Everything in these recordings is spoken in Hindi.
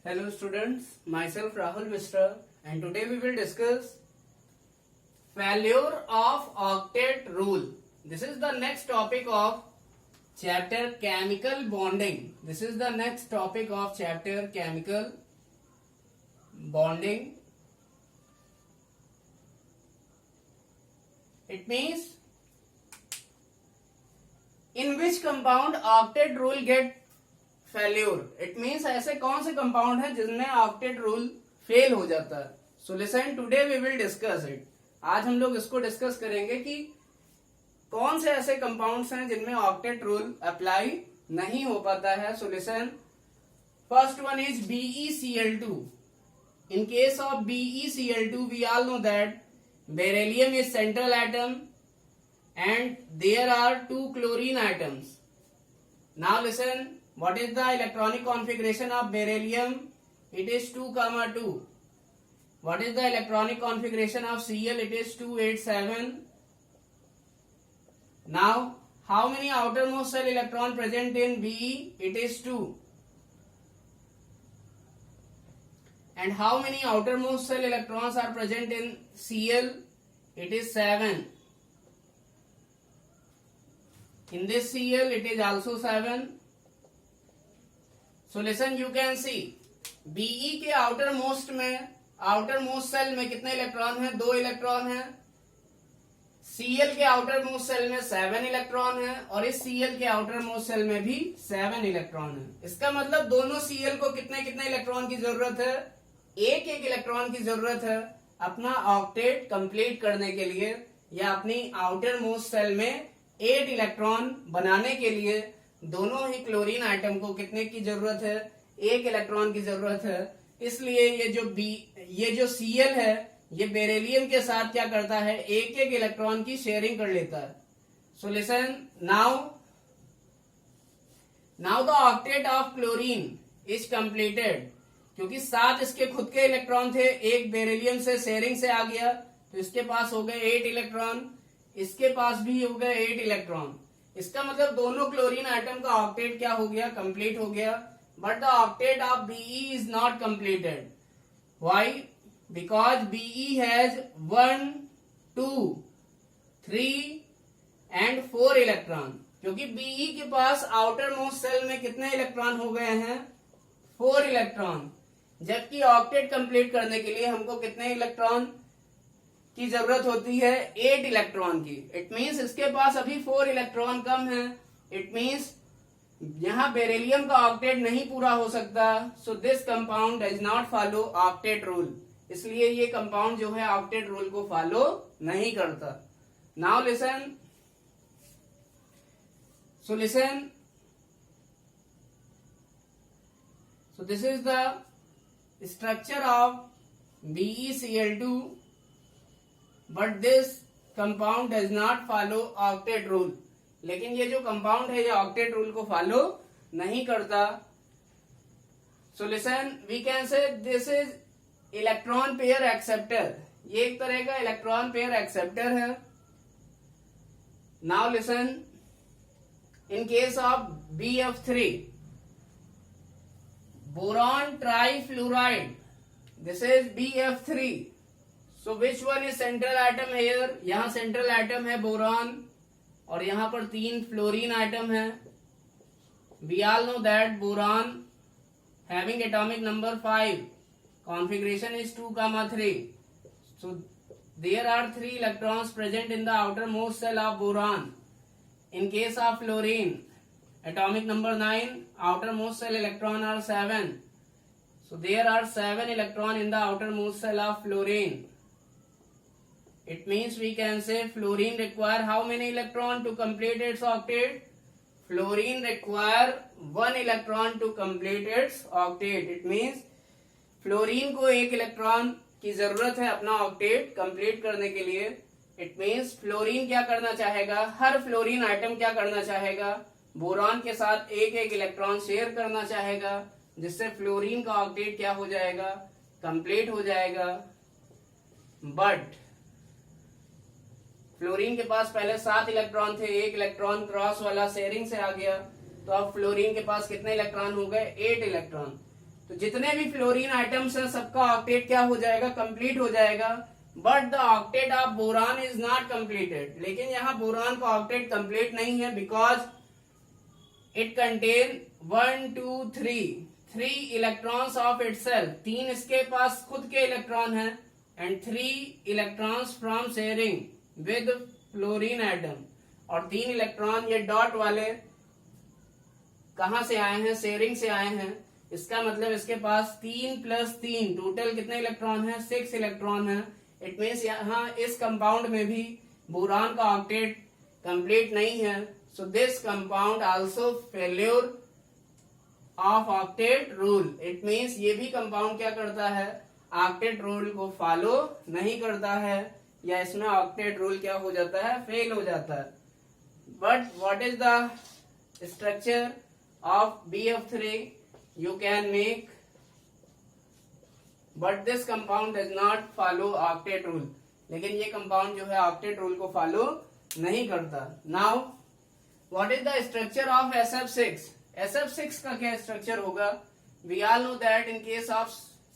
Hello students, myself Rahul Mishra and today we will discuss failure of octet rule. This is the next topic of chapter chemical bonding. This is the next topic of chapter chemical bonding. It means in which compound octet rule get failure. It means ऐसे कौन से कंपाउंड है जिनमें ऑक्टेट रूल फेल हो जाता है. So listen, today we will discuss it. आज हम लोग इसको डिस्कस करेंगे कि कौन से ऐसे कंपाउंड्स हैं जिनमें ऑक्टेट रूल अप्लाई नहीं हो पाता है. So listen, first one is BeCl2. In case of BeCl2 we all know that beryllium is central atom and there are 2 chlorine atoms. Now listen, what is the electronic configuration of beryllium? It is 2,2. What is the electronic configuration of Cl? It is 287. Now, how many outermost cell electron present in Be? It is 2. And how many outermost cell electrons are present in Cl? It is 7. In this Cl, it is also 7. So listen, you can see Be के outermost cell में कितने इलेक्ट्रॉन हैं? 2 इलेक्ट्रॉन हैं. Cl के outermost cell में 7 इलेक्ट्रॉन हैं और इस Cl के outermost cell में भी 7 इलेक्ट्रॉन हैं. इसका मतलब दोनों Cl को कितने कितने इलेक्ट्रॉन की जरूरत है? एक इलेक्ट्रॉन की जरूरत है अपना ऑक्टेट कंप्लीट करने के लिए या अपनी outermost cell में 8 इलेक्ट्रॉन बनाने के लिए. दोनों ही क्लोरीन आइटम को कितने की जरूरत है? 1 इलेक्ट्रॉन की जरूरत है. इसलिए ये जो Cl है ये बेरिलियम के साथ क्या करता है? 1 इलेक्ट्रॉन की शेयरिंग कर लेता है. So listen, now the octet of chlorine is completed. क्योंकि 7 इसके खुद के इलेक्ट्रॉन थे, 1 बेरिलियम से शेयरिंग से आ गया तो इसके पास हो गए 8 इलेक्ट्रॉन, इसके पास भी हो गए 8 इलेक्ट्रॉन. इसका मतलब दोनों क्लोरीन आइटम का ऑक्टेट क्या हो गया? कंप्लीट हो गया. But the octet of Be is not completed. Why? Because Be has 1, 2, 3 and 4 electron. क्योंकि Be के पास आउटर मोस्ट सेल में कितने इलेक्ट्रॉन हो गए हैं? 4 इलेक्ट्रॉन. जबकि ऑक्टेट कंप्लीट करने के लिए हमको कितने इलेक्ट्रॉन की जरूरत होती है? 8 इलेक्ट्रॉन की. इट मीन्स इसके पास अभी 4 इलेक्ट्रॉन कम है. इट मीन्स यहां बेरिलियम का ऑक्टेट नहीं पूरा हो सकता. सो this compound does not follow octet rule. इसलिए ये कंपाउंड जो है ऑक्टेट रूल को फॉलो नहीं करता. Now listen, so this is the structure of BeCl2. But this compound does not follow octet rule. लेकिन ये जो कंपाउंड है ये ऑक्टेट रूल को फॉलो नहीं करता. So listen, we can say this is electron pair acceptor. ये एक तरह का इलेक्ट्रॉन पेयर एक्सेप्टर है. Now listen, in case of BF3 boron trifluoride, this is BF3. So which one is central atom here? यहाँ सेंट्रल एटम है बोरॉन और यहाँ पर 3 फ्लोरीन आइटम है. We all know that boron having atomic number 5, configuration is 2,3. So there are 3 electrons present in the outermost cell of boron. In case of fluorine, atomic number 9, outermost cell electron are 7. So there are 7 electron in the outermost cell of fluorine. It means we can say fluorine require how many electron to complete its octet? Fluorine require 1 electron to complete its octet. It means fluorine को 1 इलेक्ट्रॉन की जरूरत है अपना ऑक्टेट कंप्लीट करने के लिए. It means फ्लोरीन क्या करना चाहेगा? हर फ्लोरीन आइटम क्या करना चाहेगा? बोरॉन के साथ 1 इलेक्ट्रॉन शेयर करना चाहेगा, जिससे फ्लोरीन का ऑक्टेट क्या हो जाएगा? कंप्लीट हो जाएगा. बट फ्लोरीन के पास पहले 7 इलेक्ट्रॉन थे, 1 इलेक्ट्रॉन क्रॉस वाला शेयरिंग से आ गया, तो अब फ्लोरीन के पास कितने इलेक्ट्रॉन हो गए? 8 इलेक्ट्रॉन. तो जितने भी फ्लोरीन आइटम्स हैं सबका ऑक्टेट क्या हो जाएगा, कंप्लीट हो जाएगा। But the octet of boron is not completed, लेकिन यहाँ बोरान का ऑक्टेट कंप्लीट नहीं है, because it contain 1 2 3 electrons of itself, 3 इसके पास खुद के इलेक्ट्रॉन हैं, and 3 electrons from sharing with fluorine atom, और 3 इलेक्ट्रॉन ये डॉट वाले कहां से आए हैं, शेयरिंग से आए हैं। इसका मतलब इसके पास 3 + 3 टोटल कितने इलेक्ट्रॉन है, 6 इलेक्ट्रॉन है। इट मीन्स यहाँ इस कंपाउंड में भी बोरान का ऑक्टेट कंप्लीट नहीं है। सो this compound also failure of octet rule. It means ये भी कंपाउंड क्या करता है, ऑक्टेट रूल को फॉलो नहीं करता है, या इसमें ऑक्टेट रूल क्या हो जाता है, फेल हो जाता है। But what is the structure of BF3? You can make, but this compound does not follow octet rule. लेकिन ये कंपाउंड जो है ऑक्टेट रूल को फॉलो नहीं करता। Now what is the structure of SF6? SF6 का क्या स्ट्रक्चर होगा? We all know that in case of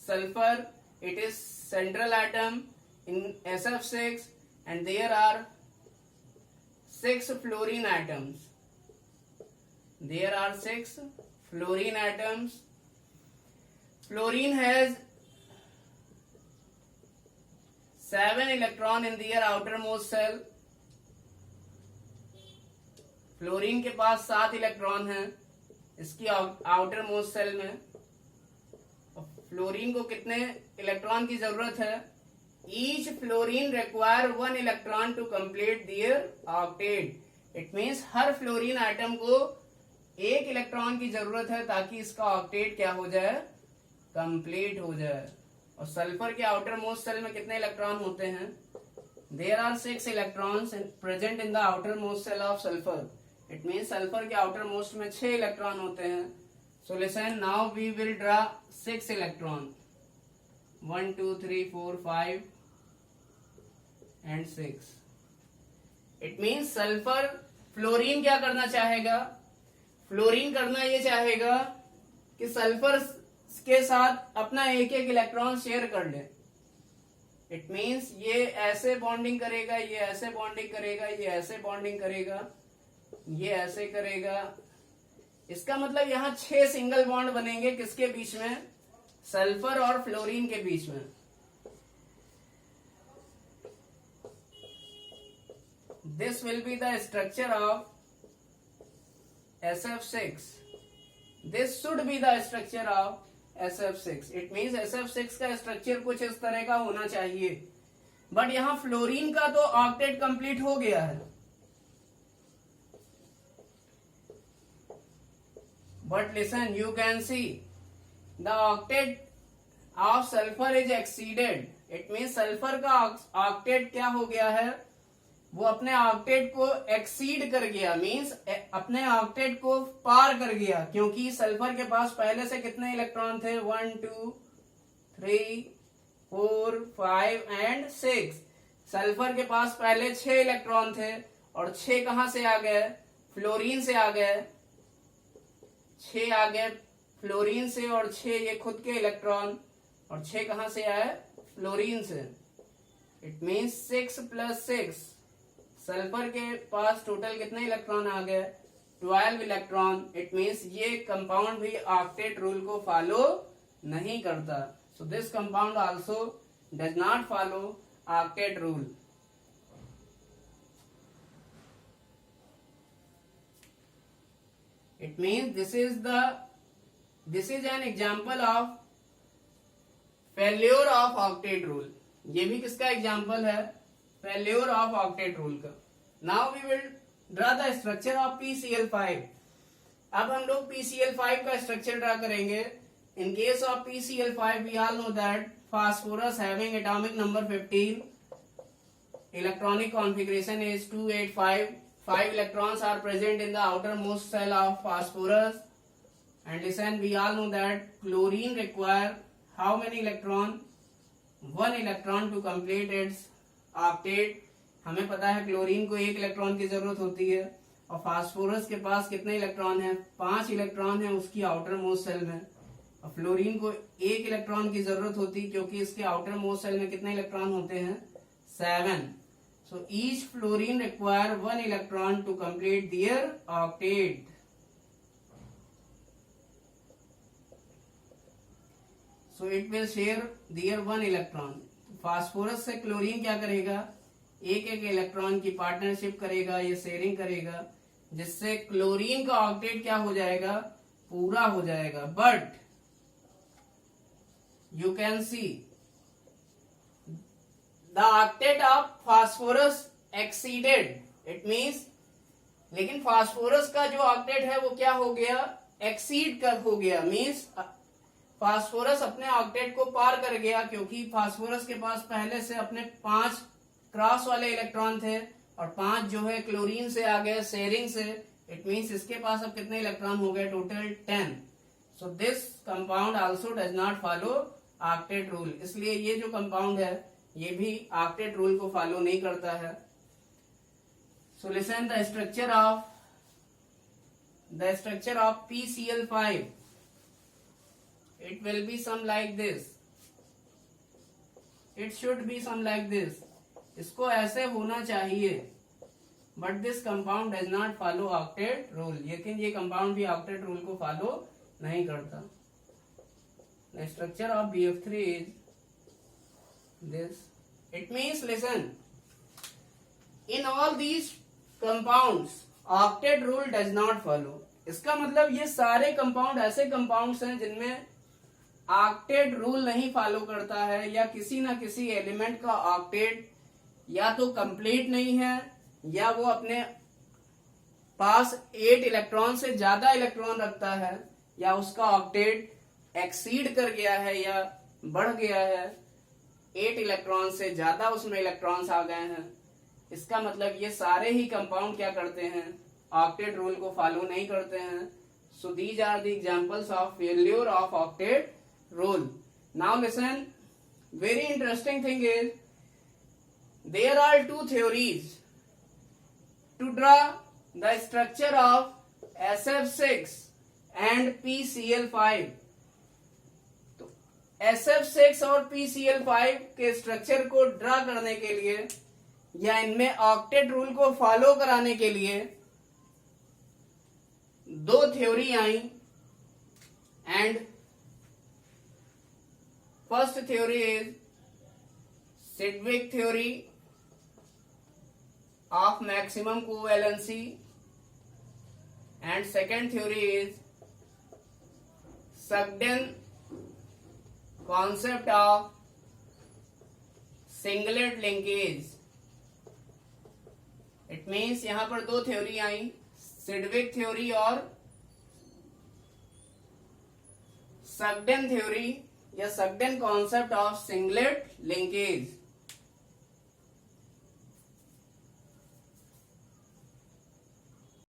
sulphur it is central atom in SF6 and there are 6 fluorine atoms. There are 6 fluorine atoms. Fluorine has 7 electron in their outermost shell. Fluorine के पास 7 इलेक्ट्रॉन हैं इसकी आउटर मोस्ट सेल में। फ्लोरीन को कितने इलेक्ट्रॉन की जरूरत है? Each fluorine require 1 electron to complete their octet. It means हर फ्लोरीन आइटम को 1 इलेक्ट्रॉन की जरूरत है ताकि इसका ऑक्टेट क्या हो जाए, कंप्लीट हो जाए। और सल्फर के आउटर मोस्ट सेल में कितने इलेक्ट्रॉन होते हैं? There are 6 electrons present in the outer most shell of sulphur. It means sulphur के आउटर मोस्ट में 6 इलेक्ट्रॉन होते हैं। So listen, now we will draw 6 electron, 1 2 3 4 5 and 6। इट मीन्स सल्फर, फ्लोरीन क्या करना चाहेगा? फ्लोरीन करना ये चाहेगा कि सल्फर के साथ अपना एक इलेक्ट्रॉन शेयर कर ले। इट मीन्स ये ऐसे बॉन्डिंग करेगा, ये ऐसे बॉन्डिंग करेगा, ये ऐसे बॉन्डिंग करेगा, ये ऐसे करेगा। इसका मतलब यहाँ 6 सिंगल बॉन्ड बनेंगे किसके बीच में? सल्फर और फ्लोरीन के बीच में। This will be the structure of SF6. This should be the structure of SF6. It means SF6 का स्ट्रक्चर कुछ इस तरह का होना चाहिए। बट यहाँ फ्लोरीन का तो ऑक्टेट कंप्लीट हो गया है। But listen, you can see the octet of sulphur is exceeded. It means sulphur का ऑक्टेट क्या हो गया है, वो अपने ऑक्टेट को एक्सीड कर गया। मींस अपने ऑक्टेट को पार कर गया, क्योंकि सल्फर के पास पहले से कितने इलेक्ट्रॉन थे? 1 2 3 4 5 एंड 6। सल्फर के पास पहले 6 इलेक्ट्रॉन थे, और 6 कहां से आ गए? फ्लोरीन से आ गए। 6 आ गए फ्लोरीन से, और 6 ये खुद के इलेक्ट्रॉन, और 6 कहां से आए? फ्लोरीन से। It means 6 + 6। सल्फर के पास टोटल कितने इलेक्ट्रॉन आ गए? 12 इलेक्ट्रॉन। इट मीन्स ये कंपाउंड भी ऑक्टेट रूल को फॉलो नहीं करता। So this compound also does not follow octet rule. It means this is an example of failure of octet rule. ये भी किसका एग्जाम्पल है? फेल्योर ऑफ ऑक्टेट रूल का। Now we will draw the structure of PCl5। अब हम लोग PCl5 का स्ट्रक्चर ड्रा करेंगे। In case of PCl5 we all know that phosphorus having atomic number 15, electronic configuration is 285, 5 electrons are present in the outermost shell of phosphorus. And listen, we all know that chlorine require how many electron? 1 electron to complete its octet. हमें पता है क्लोरीन को 1 इलेक्ट्रॉन की जरूरत होती है, और फास्फोरस के पास कितने इलेक्ट्रॉन हैं? 5 इलेक्ट्रॉन है उसकी आउटर मोस्ट सेल में। और फ्लोरीन को एक इलेक्ट्रॉन की जरूरत होती क्योंकि इसके आउटर मोस्ट शेल में कितने इलेक्ट्रॉन होते हैं 7. So each fluorine require 1 electron to complete their octet. So it will share their 1 electron. Phosphorus से क्लोरीन क्या करेगा, एक एक इलेक्ट्रॉन की पार्टनरशिप करेगा, ये शेयरिंग करेगा, जिससे क्लोरीन का ऑक्टेट क्या हो जाएगा, पूरा हो जाएगा. But you can see the octet of phosphorus exceeded. It means लेकिन फास्फोरस का जो ऑक्टेट है वो क्या हो गया, एक्सीड कर हो गया. मीन्स फास्फोरस अपने ऑक्टेट को पार कर गया क्योंकि फास्फोरस के पास पहले से अपने 5 क्रॉस वाले इलेक्ट्रॉन थे और 5 जो है क्लोरीन से आ गए शेयरिंग से. इट मीन्स इसके पास अब कितने इलेक्ट्रॉन हो गए, total 10. So this compound also does not follow octet rule. इसलिए ये जो कंपाउंड है ये भी ऑक्टेट रूल को फॉलो नहीं करता है. So listen the structure of PCl5. It will be some like this. It should be some like this. इसको ऐसे होना चाहिए. But this compound does not follow octet rule. लेकिन ये compound भी octet rule को follow नहीं करता. The structure of BF3 is this. It means listen. In all these compounds, octet rule does not follow. इसका मतलब ये सारे compound ऐसे compounds हैं जिनमें ऑक्टेट रूल नहीं फॉलो करता है या किसी ना किसी एलिमेंट का ऑक्टेट या तो कंप्लीट नहीं है या वो अपने पास 8 इलेक्ट्रॉन से ज्यादा इलेक्ट्रॉन रखता है या उसका ऑक्टेट एक्सीड कर गया है या बढ़ गया है, 8 इलेक्ट्रॉन से ज्यादा उसमें इलेक्ट्रॉन्स आ गए हैं. इसका मतलब ये सारे ही कंपाउंड क्या करते हैं, ऑक्टेट रूल को फॉलो नहीं करते हैं. So these are the examples of failure of octet rule. Now listen, very interesting thing is there are 2 theories to draw the structure of SF6 and PCl5. तो SF6 और PCl5 के स्ट्रक्चर को ड्रा करने के लिए या इनमें ऑक्टेट रूल को फॉलो कराने के लिए 2 theory I. And first theory is Sedgwick theory of maximum covalency and second theory is Sugden concept of singlet linkage. It means यहां पर 2 थ्योरी आई, Sedgwick थ्योरी और Sugden थ्योरी या Sugden concept of singlet linkage.